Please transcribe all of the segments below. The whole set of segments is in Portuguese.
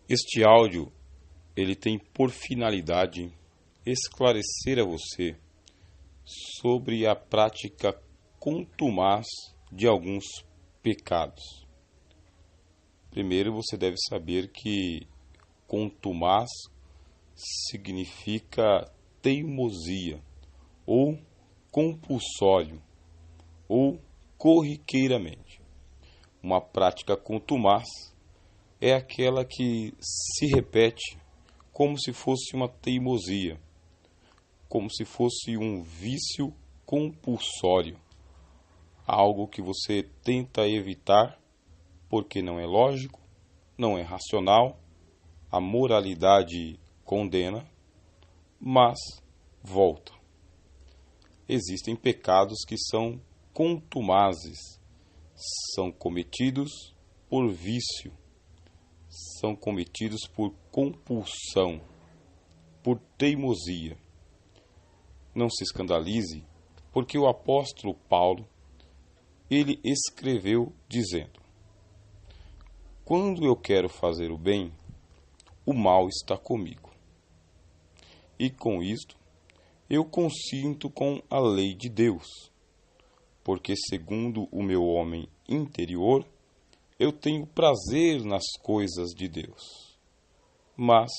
Este áudio, ele tem por finalidade esclarecer a você sobre a prática contumaz de alguns pecados. Primeiro, você deve saber que contumaz significa teimosia, ou compulsório, ou corriqueiramente. Uma prática contumaz é aquela que se repete como se fosse uma teimosia, como se fosse um vício compulsório, algo que você tenta evitar porque não é lógico, não é racional, a moralidade condena, mas volta. Existem pecados que são contumazes, são cometidos por vício, são cometidos por compulsão, por teimosia. Não se escandalize, porque o apóstolo Paulo, ele escreveu dizendo: quando eu quero fazer o bem, o mal está comigo. E com isto, eu consinto com a lei de Deus, porque segundo o meu homem interior, eu tenho prazer nas coisas de Deus, mas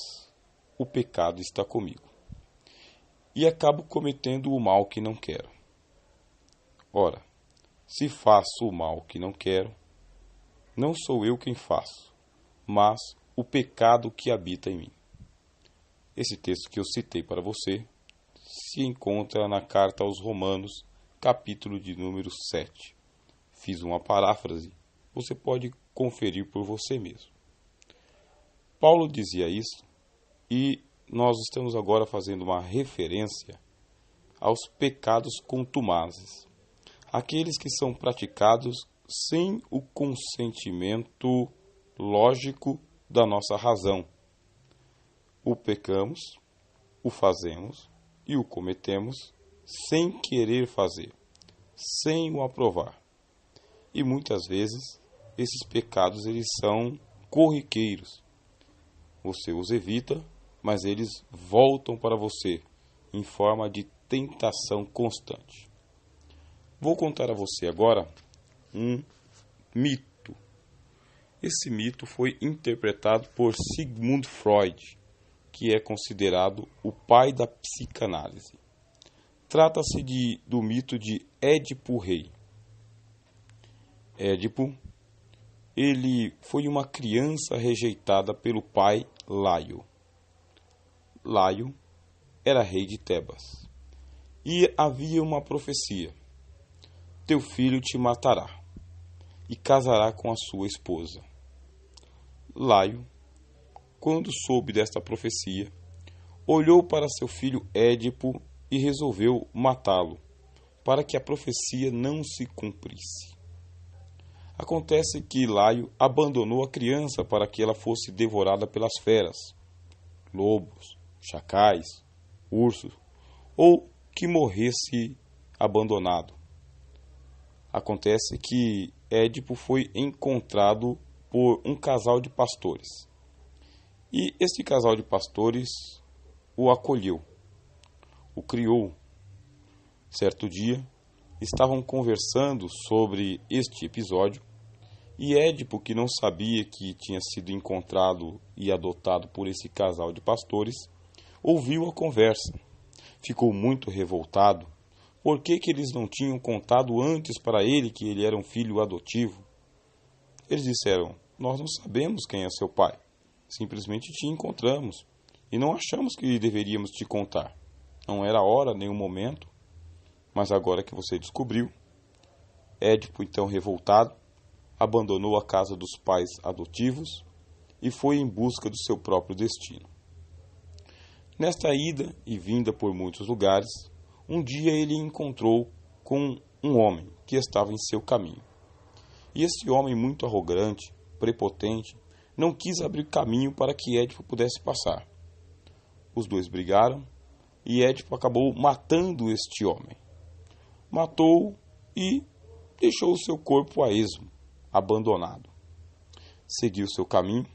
o pecado está comigo, e acabo cometendo o mal que não quero. Ora, se faço o mal que não quero, não sou eu quem faço, mas o pecado que habita em mim. Esse texto que eu citei para você se encontra na carta aos Romanos, capítulo de número 7. Fiz uma paráfrase, você pode conferir por você mesmo. Paulo dizia isso e nós estamos agora fazendo uma referência aos pecados contumazes, aqueles que são praticados sem o consentimento lógico da nossa razão. O pecamos, o fazemos e o cometemos sem querer fazer, sem o aprovar. E muitas vezes esses pecados eles são corriqueiros. Você os evita, mas eles voltam para você em forma de tentação constante. Vou contar a você agora um mito. Esse mito foi interpretado por Sigmund Freud, que é considerado o pai da psicanálise. Trata-se do mito de Édipo Rei. Édipo, ele foi uma criança rejeitada pelo pai Laio. Laio era rei de Tebas. E havia uma profecia: teu filho te matará e casará com a sua esposa. Laio, quando soube desta profecia, olhou para seu filho Édipo e resolveu matá-lo, para que a profecia não se cumprisse. Acontece que Laio abandonou a criança para que ela fosse devorada pelas feras, lobos, chacais, ursos, ou que morresse abandonado. Acontece que Édipo foi encontrado por um casal de pastores. E este casal de pastores o acolheu, o criou. Certo dia, estavam conversando sobre este episódio e Édipo, que não sabia que tinha sido encontrado e adotado por esse casal de pastores, ouviu a conversa. Ficou muito revoltado. Por que eles não tinham contado antes para ele que ele era um filho adotivo? Eles disseram: nós não sabemos quem é seu pai. Simplesmente te encontramos e não achamos que deveríamos te contar. Não era a hora, nem o momento, mas agora que você descobriu. Édipo, então revoltado, abandonou a casa dos pais adotivos e foi em busca do seu próprio destino. Nesta ida e vinda por muitos lugares, um dia ele encontrou com um homem que estava em seu caminho. E esse homem, muito arrogante, prepotente, não quis abrir caminho para que Édipo pudesse passar. Os dois brigaram e Édipo acabou matando este homem. Matou-o e deixou o seu corpo a esmo, abandonado. Seguiu seu caminho,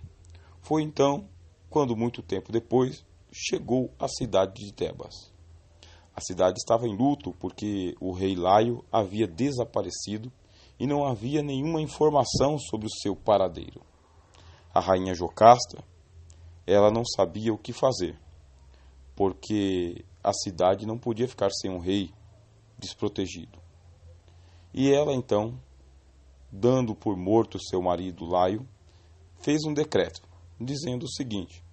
Foi então quando, muito tempo depois, chegou à cidade de Tebas. A cidade estava em luto porque o rei Laio havia desaparecido e não havia nenhuma informação sobre o seu paradeiro. A rainha Jocasta, ela não sabia o que fazer, porque a cidade não podia ficar sem um rei desprotegido. E ela então, dando por morto seu marido Laio, fez um decreto, dizendo o seguinte: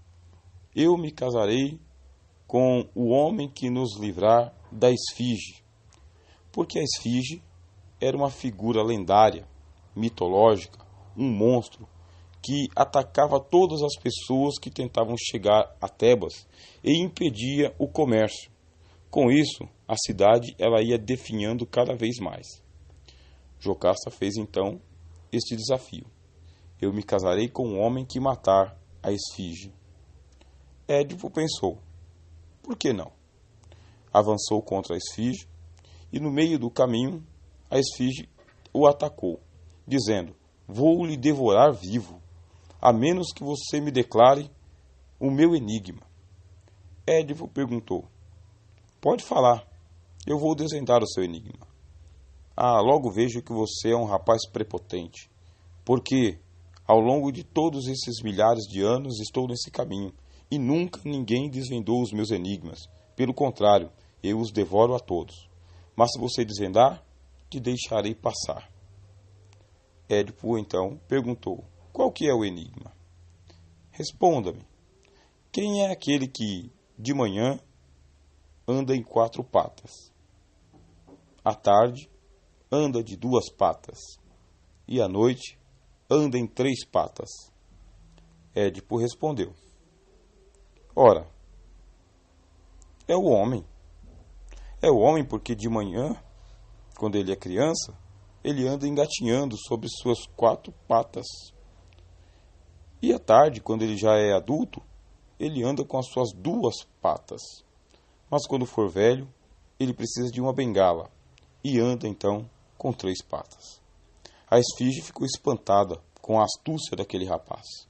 eu me casarei com o homem que nos livrar da esfinge, porque a esfinge era uma figura lendária, mitológica, um monstro que atacava todas as pessoas que tentavam chegar a Tebas e impedia o comércio. Com isso, a cidade ela ia definhando cada vez mais. Jocasta fez então este desafio: eu me casarei com um homem que matar a esfinge. Édipo pensou: por que não? Avançou contra a esfinge e no meio do caminho a esfinge o atacou, dizendo: vou lhe devorar vivo, a menos que você me declare o meu enigma. Édipo perguntou: pode falar, eu vou desvendar o seu enigma. Ah, logo vejo que você é um rapaz prepotente, porque ao longo de todos esses milhares de anos estou nesse caminho, e nunca ninguém desvendou os meus enigmas. Pelo contrário, eu os devoro a todos. Mas se você desvendar, te deixarei passar. Édipo então perguntou: qual que é o enigma? Responda-me. Quem é aquele que, de manhã, anda em 4 patas, à tarde anda de 2 patas e à noite anda em 3 patas? Édipo respondeu: ora, é o homem. É o homem porque de manhã, quando ele é criança, ele anda engatinhando sobre suas 4 patas. E à tarde, quando ele já é adulto, ele anda com as suas 2 patas. Mas quando for velho, ele precisa de uma bengala e anda então com 3 patas. A esfinge ficou espantada com a astúcia daquele rapaz,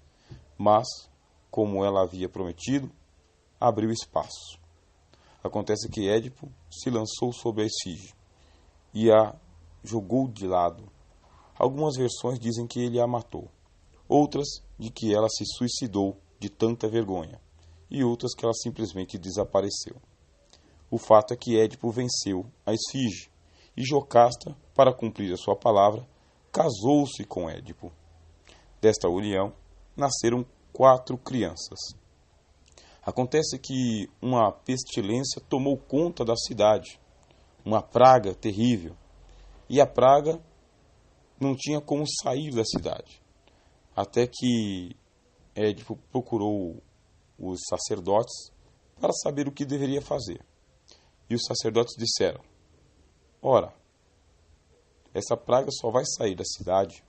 mas, como ela havia prometido, abriu espaço. Acontece que Édipo se lançou sobre a esfinge e a jogou de lado. Algumas versões dizem que ele a matou, outras de que ela se suicidou de tanta vergonha, e outras que ela simplesmente desapareceu. O fato é que Édipo venceu a esfinge, e Jocasta, para cumprir a sua palavra, casou-se com Édipo. Desta união nasceram 4 crianças. Acontece que uma pestilência tomou conta da cidade, uma praga terrível, e a praga não tinha como sair da cidade, até que Édipo procurou os sacerdotes para saber o que deveria fazer. E os sacerdotes disseram: ora, essa praga só vai sair da cidade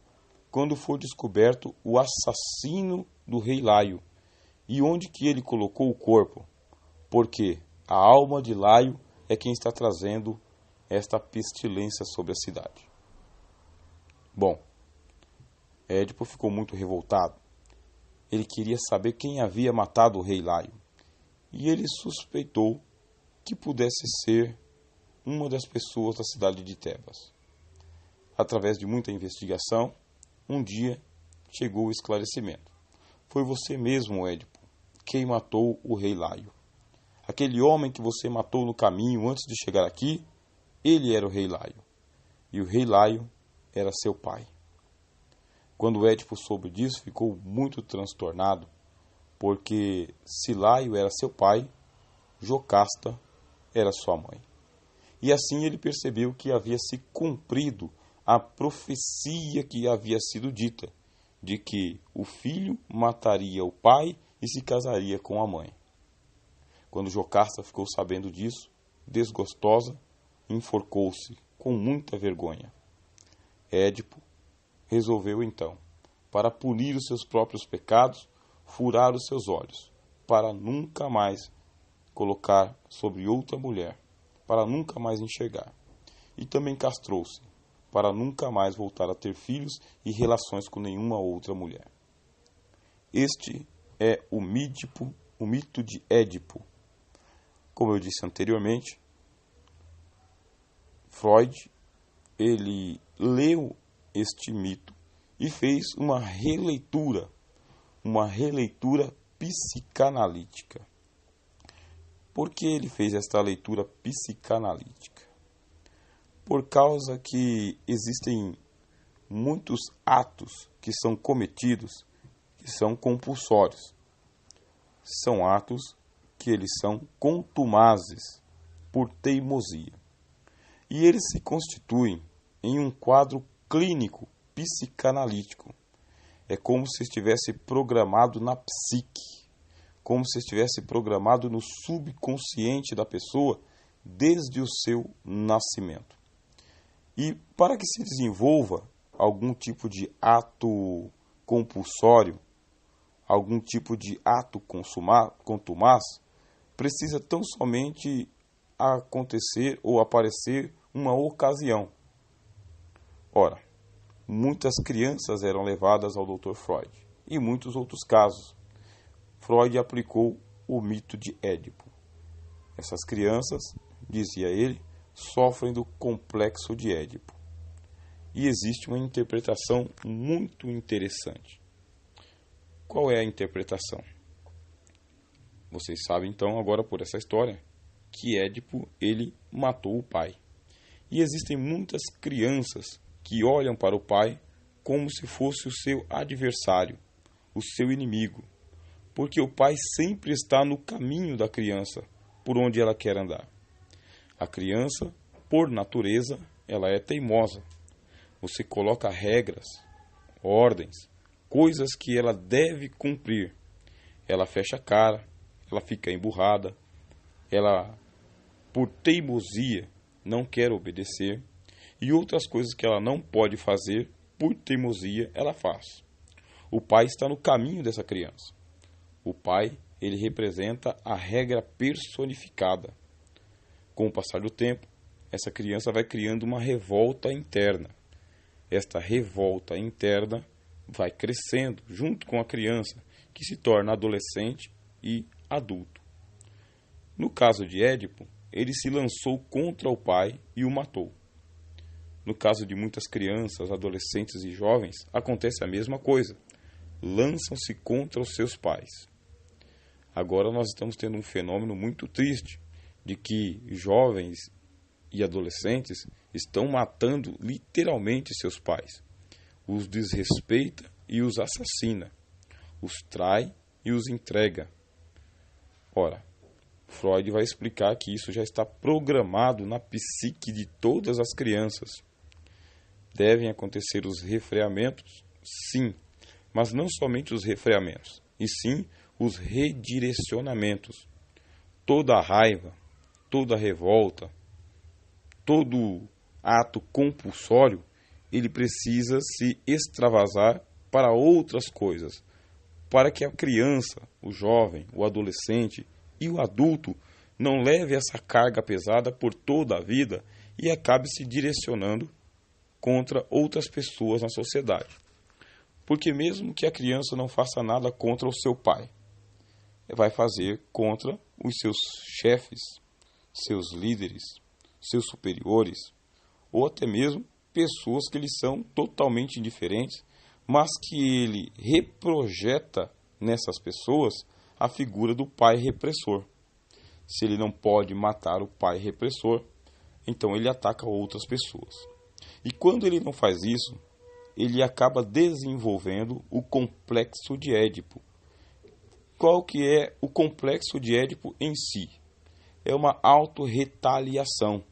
quando for descoberto o assassino do rei Laio e onde que ele colocou o corpo, porque a alma de Laio é quem está trazendo esta pestilência sobre a cidade. Bom, Édipo ficou muito revoltado. Ele queria saber quem havia matado o rei Laio, e ele suspeitou que pudesse ser uma das pessoas da cidade de Tebas. Através de muita investigação, um dia chegou o esclarecimento. Foi você mesmo, Édipo, quem matou o rei Laio. Aquele homem que você matou no caminho antes de chegar aqui, ele era o rei Laio. E o rei Laio era seu pai. Quando Édipo soube disso, ficou muito transtornado, porque se Laio era seu pai, Jocasta era sua mãe. E assim ele percebeu que havia se cumprido a profecia que havia sido dita, de que o filho mataria o pai e se casaria com a mãe. Quando Jocasta ficou sabendo disso, desgostosa, enforcou-se com muita vergonha. Édipo resolveu então, para punir os seus próprios pecados, furar os seus olhos, para nunca mais colocar sobre outra mulher, para nunca mais enxergar. E também castrou-se, para nunca mais voltar a ter filhos e relações com nenhuma outra mulher. Este é o mito de Édipo. Como eu disse anteriormente, Freud, ele leu este mito e fez uma releitura psicanalítica. Por que ele fez esta leitura psicanalítica? Por causa que existem muitos atos que são cometidos que são compulsórios. São atos que eles são contumazes por teimosia. E eles se constituem em um quadro clínico psicanalítico. É como se estivesse programado na psique, como se estivesse programado no subconsciente da pessoa desde o seu nascimento. E para que se desenvolva algum tipo de ato compulsório, algum tipo de ato contumaz, precisa tão somente acontecer ou aparecer uma ocasião. Ora, muitas crianças eram levadas ao Dr. Freud e muitos outros casos. Freud aplicou o mito de Édipo. Essas crianças, dizia ele, sofrem do complexo de Édipo. E existe uma interpretação muito interessante. Qual é a interpretação? Vocês sabem então agora por essa história que Édipo ele matou o pai. E existem muitas crianças que olham para o pai como se fosse o seu adversário, o seu inimigo, porque o pai sempre está no caminho da criança, por onde ela quer andar. A criança, por natureza, ela é teimosa. Você coloca regras, ordens, coisas que ela deve cumprir. Ela fecha a cara, ela fica emburrada, ela, por teimosia, não quer obedecer, e outras coisas que ela não pode fazer, por teimosia, ela faz. O pai está no caminho dessa criança. O pai, ele representa a regra personificada. Com o passar do tempo, essa criança vai criando uma revolta interna. Esta revolta interna vai crescendo junto com a criança, que se torna adolescente e adulto. No caso de Édipo, ele se lançou contra o pai e o matou. No caso de muitas crianças, adolescentes e jovens, acontece a mesma coisa. Lançam-se contra os seus pais. Agora nós estamos tendo um fenômeno muito triste, de que jovens e adolescentes estão matando literalmente seus pais. Os desrespeita e os assassina. Os trai e os entrega. Ora, Freud vai explicar que isso já está programado na psique de todas as crianças. Devem acontecer os refreamentos? Sim, mas não somente os refreamentos, e sim os redirecionamentos. Toda a raiva, toda a revolta, todo ato compulsório, ele precisa se extravasar para outras coisas, para que a criança, o jovem, o adolescente e o adulto não leve essa carga pesada por toda a vida e acabe se direcionando contra outras pessoas na sociedade. Porque mesmo que a criança não faça nada contra o seu pai, vai fazer contra os seus chefes, seus líderes, seus superiores, ou até mesmo pessoas que lhe são totalmente indiferentes, mas que ele reprojeta nessas pessoas a figura do pai repressor. Se ele não pode matar o pai repressor, então ele ataca outras pessoas. E quando ele não faz isso, ele acaba desenvolvendo o complexo de Édipo. Qual que é o complexo de Édipo em si? É uma autorretaliação.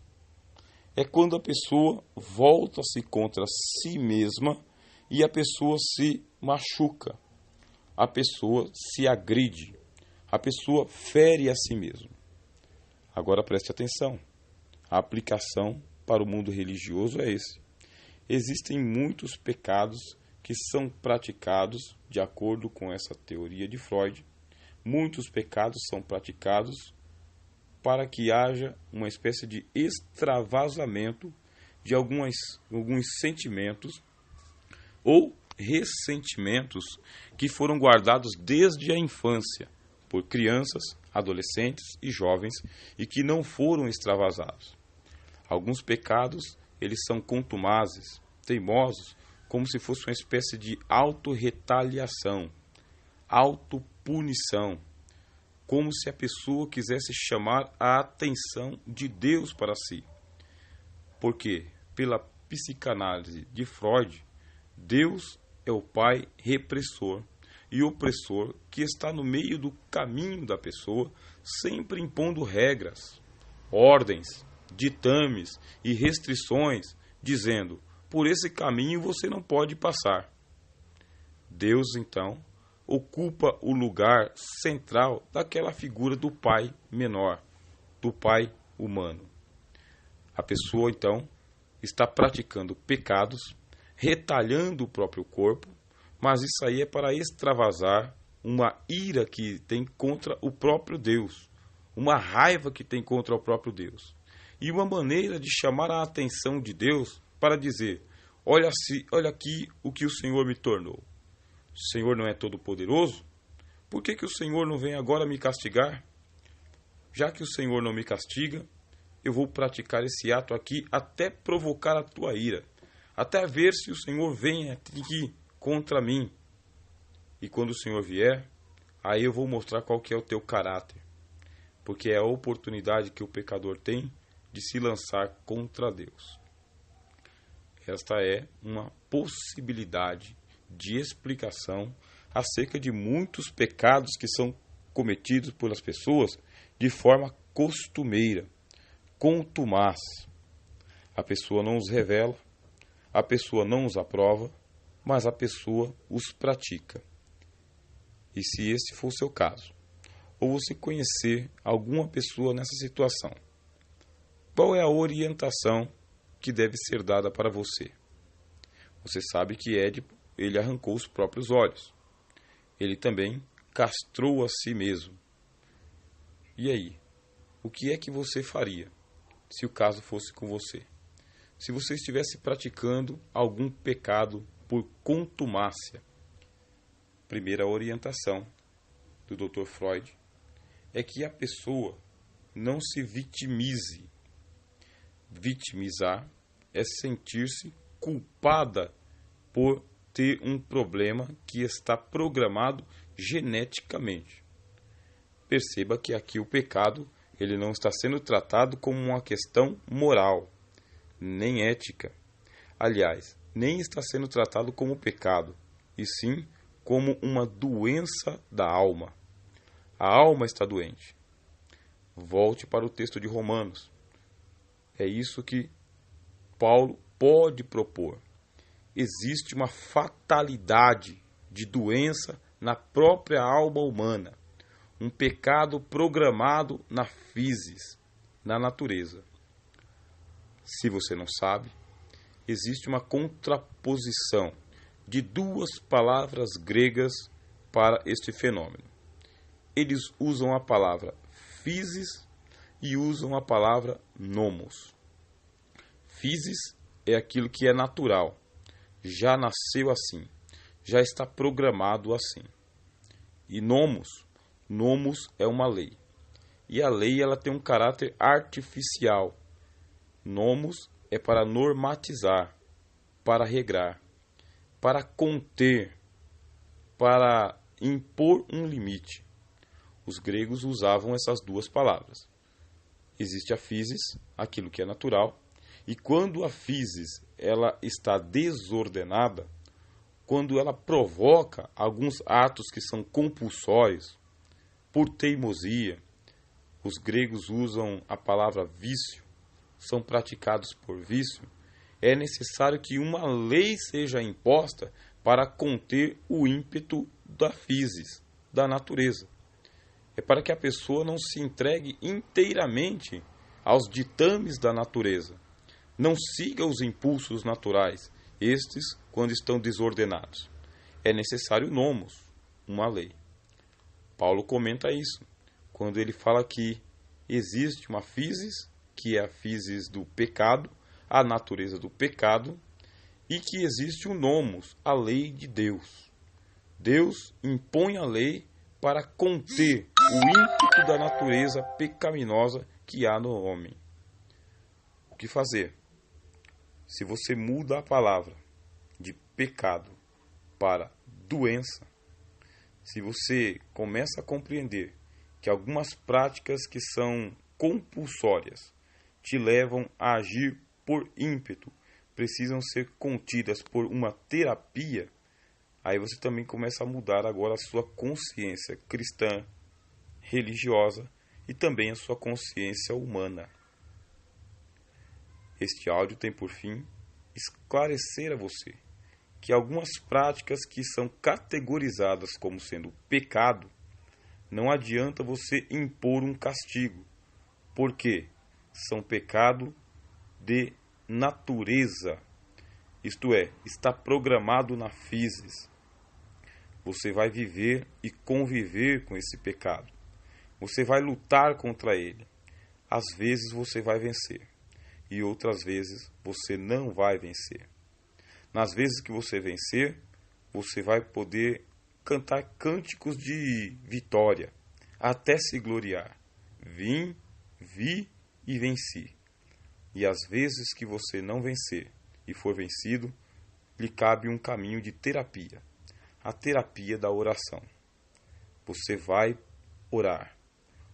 É quando a pessoa volta-se contra si mesma e a pessoa se machuca. A pessoa se agride. A pessoa fere a si mesma. Agora preste atenção. A aplicação para o mundo religioso é esse. Existem muitos pecados que são praticados de acordo com essa teoria de Freud. Muitos pecados são praticados para que haja uma espécie de extravasamento de alguns sentimentos ou ressentimentos que foram guardados desde a infância por crianças, adolescentes e jovens e que não foram extravasados. Alguns pecados, eles são contumazes, teimosos, como se fosse uma espécie de autorretaliação, autopunição, como se a pessoa quisesse chamar a atenção de Deus para si. Porque, pela psicanálise de Freud, Deus é o pai repressor e opressor que está no meio do caminho da pessoa, sempre impondo regras, ordens, ditames e restrições, dizendo: por esse caminho você não pode passar. Deus, então, ocupa o lugar central daquela figura do pai menor, do pai humano. A pessoa, então, está praticando pecados, retalhando o próprio corpo, mas isso aí é para extravasar uma ira que tem contra o próprio Deus, uma raiva que tem contra o próprio Deus. E uma maneira de chamar a atenção de Deus para dizer: olha aqui o que o Senhor me tornou. O Senhor não é todo-poderoso? Por que o Senhor não vem agora me castigar? Já que o Senhor não me castiga, eu vou praticar esse ato aqui até provocar a tua ira, até ver se o Senhor vem aqui contra mim. E quando o Senhor vier, aí eu vou mostrar qual que é o teu caráter, porque é a oportunidade que o pecador tem de se lançar contra Deus. Esta é uma possibilidade de explicação acerca de muitos pecados que são cometidos pelas pessoas de forma costumeira, contumaz. A pessoa não os revela, a pessoa não os aprova, mas a pessoa os pratica. E se esse for o seu caso, ou você conhecer alguma pessoa nessa situação, qual é a orientação que deve ser dada para você? Você sabe que Édipo, ele arrancou os próprios olhos. Ele também castrou a si mesmo. E aí? O que é que você faria se o caso fosse com você? Se você estivesse praticando algum pecado por contumácia? Primeira orientação do Dr. Freud é que a pessoa não se vitimize. Vitimizar é sentir-se culpada por ter um problema que está programado geneticamente. Perceba que aqui o pecado ele não está sendo tratado como uma questão moral, nem ética. Aliás, nem está sendo tratado como pecado, e sim como uma doença da alma. A alma está doente. Volte para o texto de Romanos. É isso que Paulo pode propor. Existe uma fatalidade de doença na própria alma humana. Um pecado programado na physis, na natureza. Se você não sabe, existe uma contraposição de duas palavras gregas para este fenômeno. Eles usam a palavra physis e usam a palavra nomos. Physis é aquilo que é natural, já nasceu assim, já está programado assim. E nomos é uma lei. E a lei ela tem um caráter artificial. Nomos é para normatizar, para regrar, para conter, para impor um limite. Os gregos usavam essas duas palavras. Existe a physis, aquilo que é natural, e quando a physis ela está desordenada, quando ela provoca alguns atos que são compulsórios, por teimosia, os gregos usam a palavra vício, são praticados por vício, é necessário que uma lei seja imposta para conter o ímpeto da physis, da natureza. É para que a pessoa não se entregue inteiramente aos ditames da natureza. Não siga os impulsos naturais, estes quando estão desordenados. É necessário nomos, uma lei. Paulo comenta isso, quando ele fala que existe uma physis, que é a physis do pecado, a natureza do pecado, e que existe o nomos, a lei de Deus. Deus impõe a lei para conter o ímpeto da natureza pecaminosa que há no homem. O que fazer? Se você muda a palavra de pecado para doença, se você começa a compreender que algumas práticas que são compulsórias te levam a agir por ímpeto, precisam ser contidas por uma terapia, aí você também começa a mudar agora a sua consciência cristã, religiosa e também a sua consciência humana. Este áudio tem por fim esclarecer a você que algumas práticas que são categorizadas como sendo pecado, não adianta você impor um castigo, porque são pecado de natureza, isto é, está programado na physis. Você vai viver e conviver com esse pecado. Você vai lutar contra ele. Às vezes você vai vencer e outras vezes você não vai vencer. Nas vezes que você vencer, você vai poder cantar cânticos de vitória, até se gloriar. Vi e venci. E às vezes que você não vencer e for vencido, lhe cabe um caminho de terapia, a terapia da oração. Você vai orar,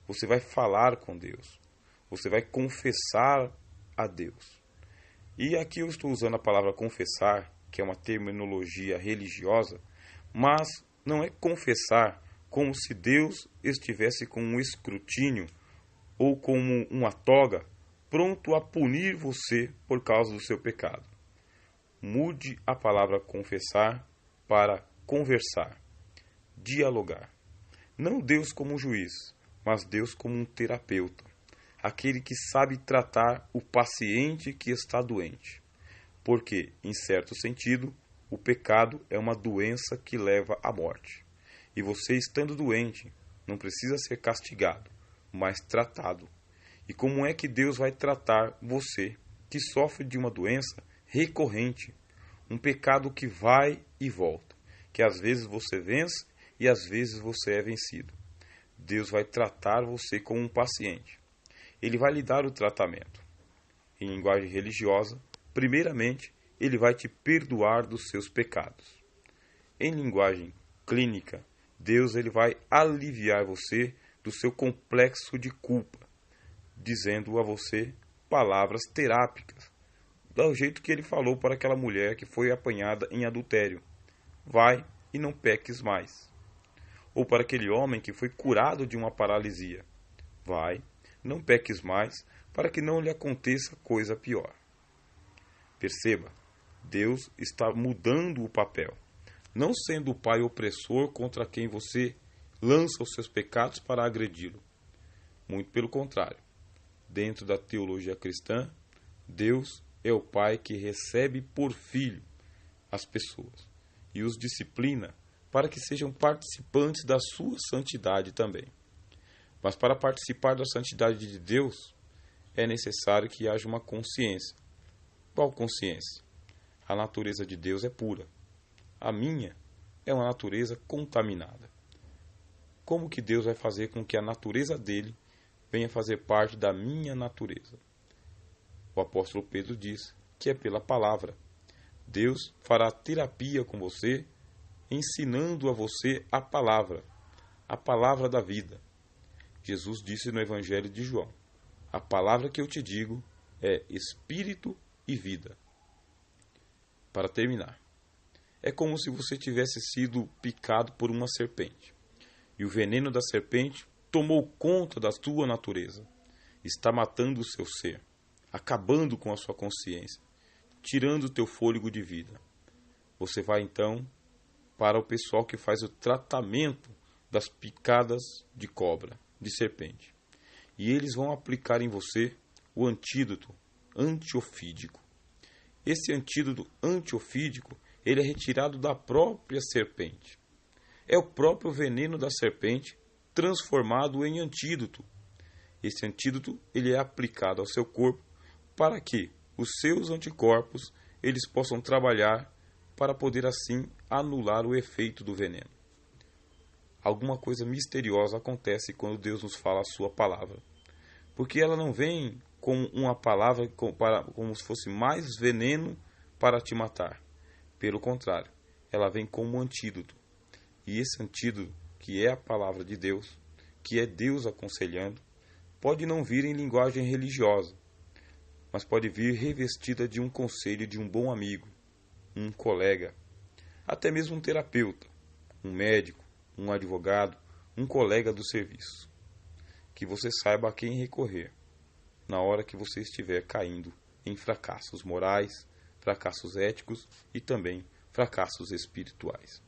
você vai falar com Deus, você vai confessar a Deus. E aqui eu estou usando a palavra confessar, que é uma terminologia religiosa, mas não é confessar como se Deus estivesse com um escrutínio ou como uma toga pronto a punir você por causa do seu pecado. Mude a palavra confessar para conversar, dialogar. Não Deus como um juiz, mas Deus como um terapeuta, aquele que sabe tratar o paciente que está doente. Porque, em certo sentido, o pecado é uma doença que leva à morte. E você, estando doente, não precisa ser castigado, mas tratado. E como é que Deus vai tratar você, que sofre de uma doença recorrente, um pecado que vai e volta, que às vezes você vence e às vezes você é vencido? Deus vai tratar você como um paciente. Ele vai lhe dar o tratamento. Em linguagem religiosa, primeiramente, ele vai te perdoar dos seus pecados. Em linguagem clínica, Deus ele vai aliviar você do seu complexo de culpa, dizendo a você palavras terápicas, do jeito que ele falou para aquela mulher que foi apanhada em adultério: vai e não peques mais. Ou para aquele homem que foi curado de uma paralisia: vai, não peques mais, para que não lhe aconteça coisa pior. Perceba, Deus está mudando o papel, não sendo o pai opressor contra quem você lança os seus pecados para agredi-lo. Muito pelo contrário. Dentro da teologia cristã, Deus é o pai que recebe por filho as pessoas e os disciplina para que sejam participantes da sua santidade também. Mas para participar da santidade de Deus, é necessário que haja uma consciência. Qual consciência? A natureza de Deus é pura. A minha é uma natureza contaminada. Como que Deus vai fazer com que a natureza dele venha fazer parte da minha natureza? O apóstolo Pedro diz que é pela palavra. Deus fará terapia com você, ensinando a você a palavra da vida. Jesus disse no Evangelho de João: a palavra que eu te digo é espírito e vida. Para terminar, é como se você tivesse sido picado por uma serpente, e o veneno da serpente tomou conta da sua natureza, está matando o seu ser, acabando com a sua consciência, tirando o teu fôlego de vida. Você vai então para o pessoal que faz o tratamento das picadas de cobra, de serpente, e eles vão aplicar em você o antídoto antiofídico. Esse antídoto antiofídico, ele é retirado da própria serpente. É o próprio veneno da serpente transformado em antídoto. Esse antídoto, ele é aplicado ao seu corpo para que os seus anticorpos eles possam trabalhar para poder assim anular o efeito do veneno. Alguma coisa misteriosa acontece quando Deus nos fala a sua palavra, porque ela não vem como uma palavra como se fosse mais veneno para te matar. Pelo contrário, ela vem como um antídoto. E esse antídoto, que é a palavra de Deus, que é Deus aconselhando, pode não vir em linguagem religiosa, mas pode vir revestida de um conselho de um bom amigo, um colega, até mesmo um terapeuta, um médico, um advogado, um colega do serviço. Que você saiba a quem recorrer na hora que você estiver caindo em fracassos morais, fracassos éticos e também fracassos espirituais.